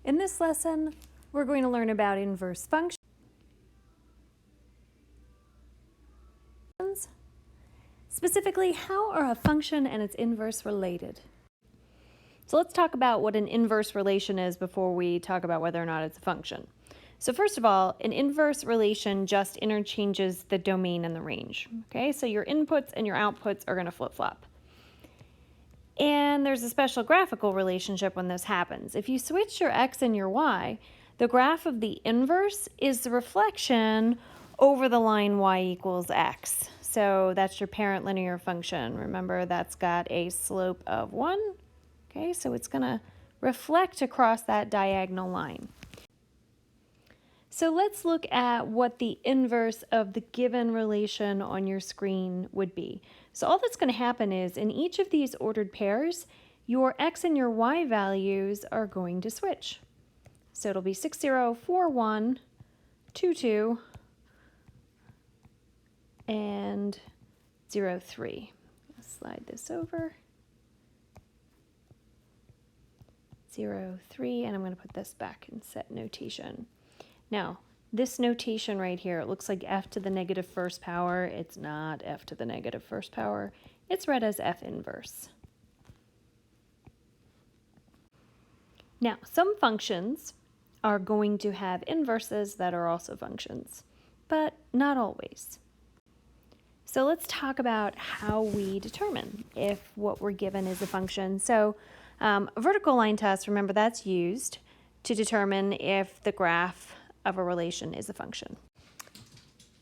In this lesson, we're going to learn about inverse functions. Specifically, how are a function and its inverse related? So let's talk about what an inverse relation is before we talk about whether or not it's a function. So first of all, an inverse relation just interchanges the domain and the range. Okay, so your inputs and your outputs are going to flip-flop. And there's a special graphical relationship when this happens. If you switch your x and your y, the graph of the inverse is the reflection over the line y equals x. So that's your parent linear function. Remember, that's got a slope of 1. Okay, so it's going to reflect across that diagonal line. So let's look at what the inverse of the given relation on your screen would be. So all that's going to happen is in each of these ordered pairs, your x and your y values are going to switch. So it'll be 6, 0, 4, 1, 2, 2, and 0, 3. Let's slide this over. 0, 3, and I'm going to put this back in set notation. Now, this notation right here, it looks like f to the negative first power. It's not f to the negative first power. It's read as f inverse. Now, some functions are going to have inverses that are also functions, but not always. So let's talk about how we determine if what we're given is a function. So a vertical line test, remember, that's used to determine if the graph of a relation is a function.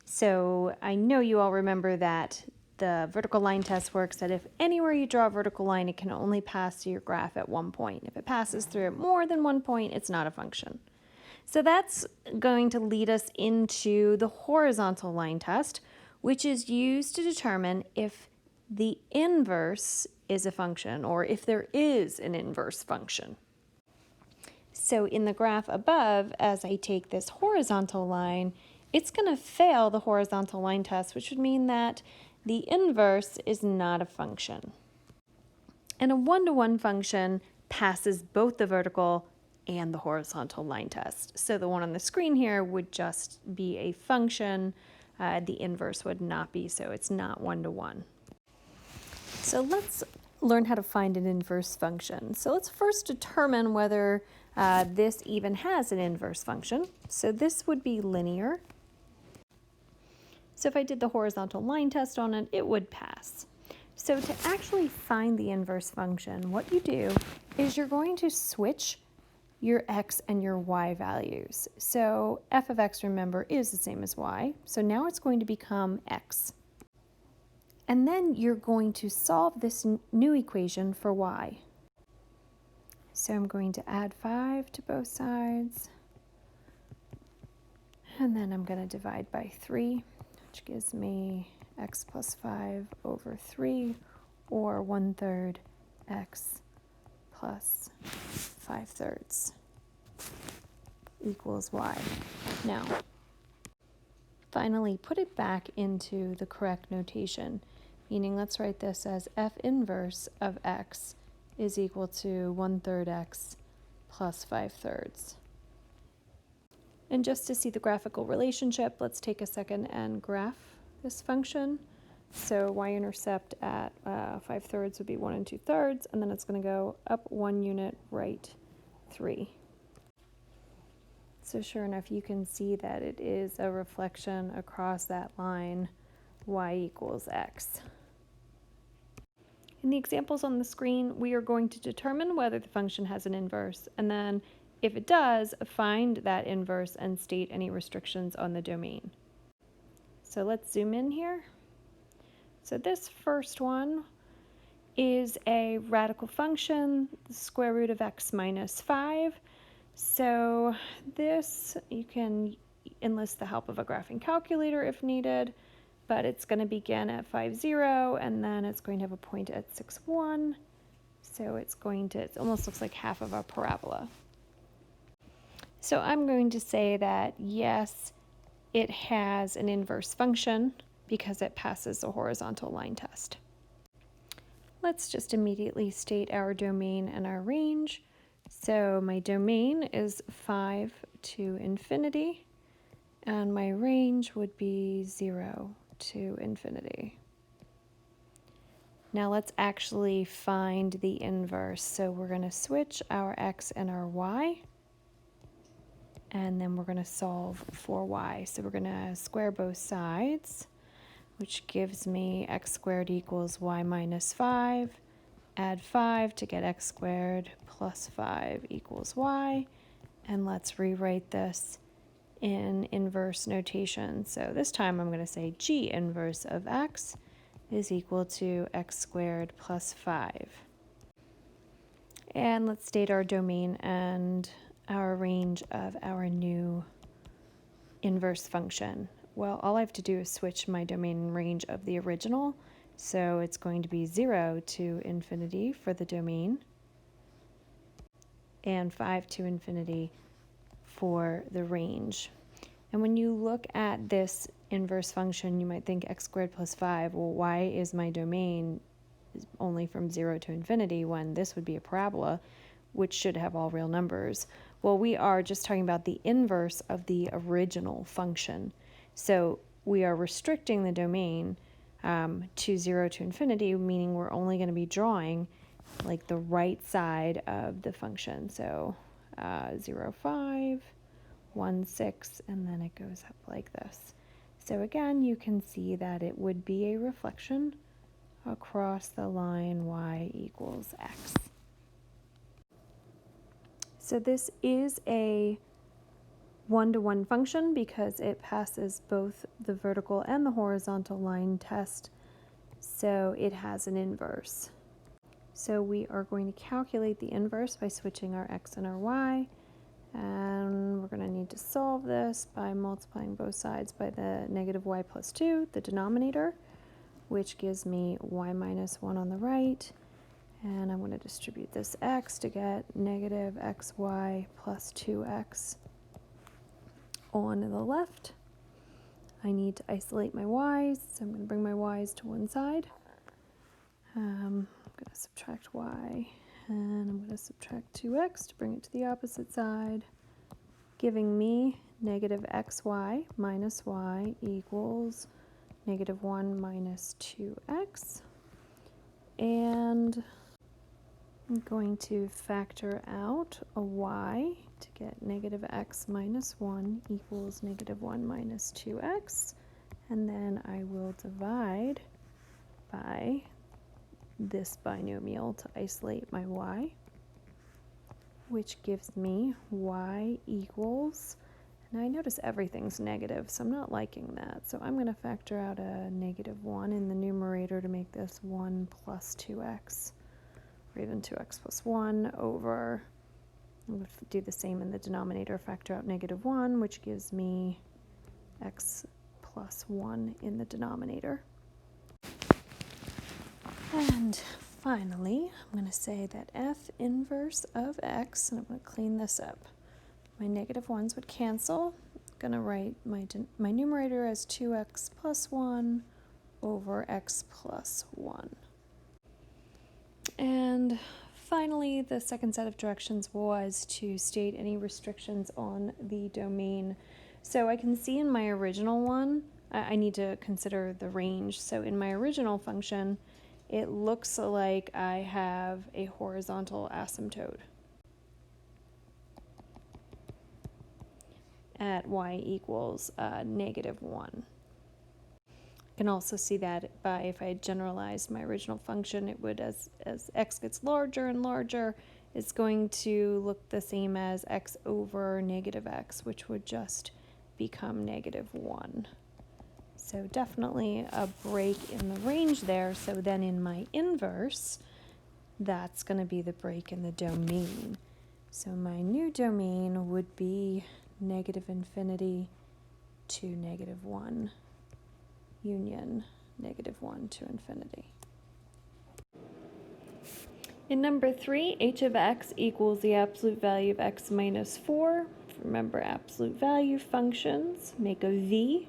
So I know you all remember that the vertical line test works that if anywhere you draw a vertical line, it can only pass through your graph at one point. If it passes through it more than one point, it's not a function. So that's going to lead us into the horizontal line test, which is used to determine if the inverse is a function or if there is an inverse function. So in the graph above, as I take this horizontal line, it's going to fail the horizontal line test, which would mean that the inverse is not a function. And a one-to-one function passes both the vertical and the horizontal line test. So the one on the screen here would just be a function. The inverse would not be, so it's not one-to-one. So let's learn how to find an inverse function. So let's first determine whether this even has an inverse function. So this would be linear. So if I did the horizontal line test on it, it would pass. So to actually find the inverse function, what you do is you're going to switch your x and your y values. So f of x, remember, is the same as y. So now it's going to become x. And then you're going to solve this new equation for y. So I'm going to add 5 to both sides. And then I'm going to divide by 3, which gives me x plus 5 over 3, or 1/3 x plus 5/3 equals y. Now, finally, put it back into the correct notation, meaning let's write this as f inverse of x is equal to 1/3 x plus 5/3. And just to see the graphical relationship, let's take a second and graph this function. So y-intercept at 5/3 would be 1 2/3, and then it's going to go up 1 unit, right 3. So sure enough, you can see that it is a reflection across that line, y equals x. In the examples on the screen, we are going to determine whether the function has an inverse, and then if it does, find that inverse and state any restrictions on the domain. So let's zoom in here. So this first one is a radical function, the square root of x minus 5. So this, you can enlist the help of a graphing calculator if needed, but it's going to begin at 5, 0, and then it's going to have a point at 6, 1. So it's going to, it almost looks like half of a parabola. So I'm going to say that yes, it has an inverse function because it passes the horizontal line test. Let's just immediately state our domain and our range. So my domain is 5 to infinity, and my range would be 0 to infinity. Now let's actually find the inverse. So we're going to switch our x and our y, and then we're going to solve for y. So we're going to square both sides, which gives me x squared equals y minus 5. Add 5 to get x squared plus 5 equals y. And let's rewrite this in inverse notation. So this time I'm going to say g inverse of x is equal to x squared plus 5. And let's state our domain and our range of our new inverse function. Well, all I have to do is switch my domain and range of the original. So it's going to be 0 to infinity for the domain and 5 to infinity for the range. And when you look at this inverse function, you might think x squared plus 5, well, why is my domain only from 0 to infinity when this would be a parabola, which should have all real numbers? Well, we are just talking about the inverse of the original function. So we are restricting the domain to 0 to infinity, meaning we're only going to be drawing like the right side of the function. So 0, 5, 1, 6, and then it goes up like this. So again, you can see that it would be a reflection across the line y equals x. So this is a one-to-one function because it passes both the vertical and the horizontal line test, so it has an inverse. So we are going to calculate the inverse by switching our x and our y, and we're going to need to solve this by multiplying both sides by the negative y plus 2, the denominator, which gives me y minus 1 on the right, and I'm going to distribute this x to get negative xy plus 2x on the left. I need to isolate my y's, so I'm going to bring my y's to one side. I'm going to subtract y, and I'm going to subtract 2x to bring it to the opposite side, giving me negative xy minus y equals negative 1 minus 2x. And I'm going to factor out a y to get negative x minus 1 equals negative 1 minus 2x. And then I will divide by this binomial to isolate my y, which gives me y equals, and I notice everything's negative, so I'm not liking that. So I'm going to factor out a negative 1 in the numerator to make this 1 plus 2x, or even 2x plus 1 over, I'm going to do the same in the denominator, factor out negative 1, which gives me x plus 1 in the denominator. And finally, I'm going to say that f inverse of x, and I'm going to clean this up. My negative 1's would cancel. I'm going to write my numerator as 2x plus 1 over x plus 1. And finally, the second set of directions was to state any restrictions on the domain. So I can see in my original one, I need to consider the range. So in my original function, it looks like I have a horizontal asymptote at y equals negative 1. I can also see that by, if I had generalized my original function, it would, as x gets larger and larger, it's going to look the same as x over negative x, which would just become negative 1. So definitely a break in the range there. So then in my inverse, that's going to be the break in the domain. So my new domain would be negative infinity to negative 1 union negative 1 to infinity. In number 3, h of x equals the absolute value of x minus 4. Remember, absolute value functions make a v,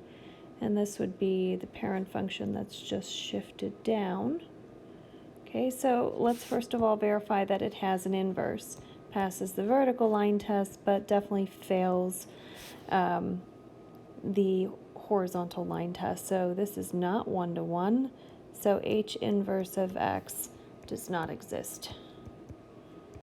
and this would be the parent function that's just shifted down. Okay, so let's first of all verify that it has an inverse. passes the vertical line test, but definitely fails the horizontal line test. So this is not 1-to-1. So h inverse of x does not exist.